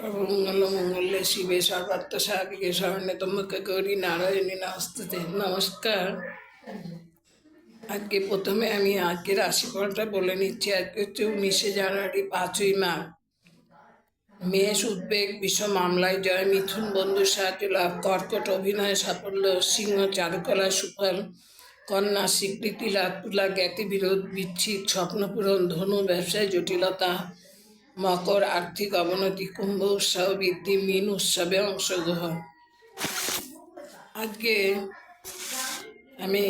সর্বমঙ্গলে শিবে সর্বার্থ সাধিকে শরণ্যে ত্র্যম্বকে গৌরী নারায়ণী নমস্তুতে। নমস্কার। আজকে প্রথমে আমি আজকের রাশিফলটা বলে নিচ্ছি। আজকে হচ্ছে 19শে জানুয়ারি, 5ই মাঘ। মেষ উদ্বেগ, বিশ্ব মামলায় জয়, মিথুন বন্ধুর সাহায্য লাভ, কর্কট অভিনয় সাফল্য, সিংহ চারুকলায় সুফল, কন্যা স্বীকৃতি লাভ, তুলা জ্ঞাতি বিরোধ, বিচ্ছিক স্বপ্নপূরণ, ধনু ব্যবসায় জটিলতা, মকর আর্থিক অবনতি, কুম্ভ উৎসাহ বৃদ্ধি, মীন উৎসবে অংশগ্রহণ। আজকে আমি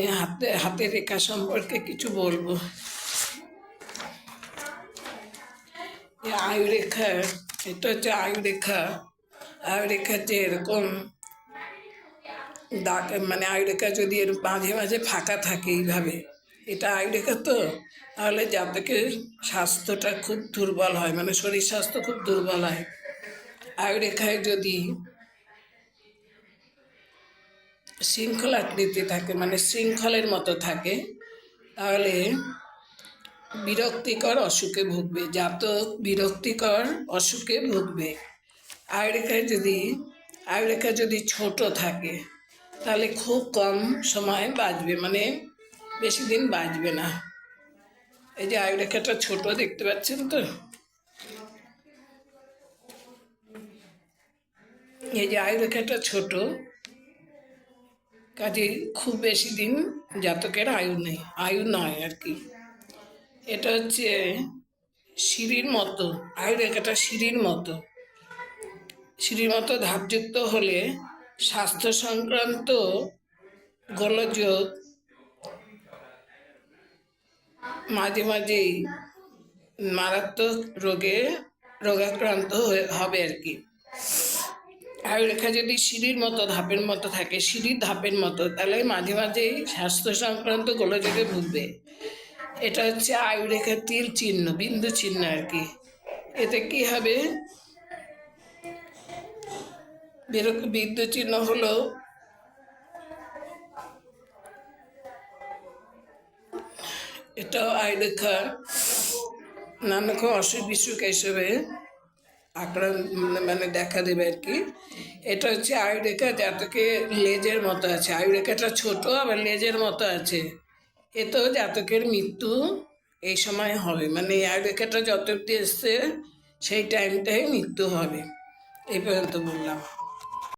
হাতে রেখা সম্পর্কে কিছু বলবো। আয়ুরেখা, এটা হচ্ছে আয়ুরেখা। আয়ুরেখা যে এরকম দাগ, মানে আয়ুরেখা যদি এর মাঝে মাঝে ফাঁকা থাকে এইভাবে, এটা আয়ুরেখা তো, তাহলে জাতকের স্বাস্থ্যটা খুব দুর্বল হয়, মানে শরীর স্বাস্থ্য খুব দুর্বল হয়। আয়ুরেখায় যদি শৃঙ্খলাকৃতি থাকে, মানে শৃঙ্খলের মতো থাকে, তাহলে বিরক্তিকর অসুখে ভুগবে, জাতক বিরক্তিকর অসুখে ভুগবে। আয়ুরেখা যদি ছোট থাকে তাহলে খুব কম সময় বাঁচবে, মানে বেশি দিন বাঁচবে না। এই যে আয়ুরেখাটা ছোট দেখতে পাচ্ছেন তো, এই যে আয়ুরেখাটা ছোট, কাজে খুব বেশি দিন জাতকের আয়ু নয় আর কি। এটা হচ্ছে সিঁড়ির মতো, আয়ুরেখাটা সিঁড়ির মতো ধাপযুক্ত হলে স্বাস্থ্য সংক্রান্ত গোলযোগ মাঝে মাঝেই মারাত্মক রোগাক্রান্ত হবে আর কি। আয়ুরেখা যদি সিঁড়ির মতো ধাপের মতো থাকে, সিঁড়ির ধাপের মতো, তাহলে মাঝে মাঝেই স্বাস্থ্য সংক্রান্ত গোলযোগে ভুগবে। এটা হচ্ছে আয়ুরেখা তিল চিহ্ন, বিন্দু চিহ্ন আর কি। এতে কি হবে, বিন্দু চিহ্ন হলো এটা আয়ুরেখা নানা রকম অসুখ বিসুখ হিসেবে মানে দেখা দেবে আর কি। এটা হচ্ছে আয়ুরেখা, জাতকে লেজের মতো আছে, আয়ুরেখাটা ছোট আবার লেজের মতো আছে। এতেও জাতকের মৃত্যু এই সময় হবে, মানে আয়ুরেখাটা যত অব্দি এসছে সেই টাইমটাই মৃত্যু হবে। এই পর্যন্ত বললাম।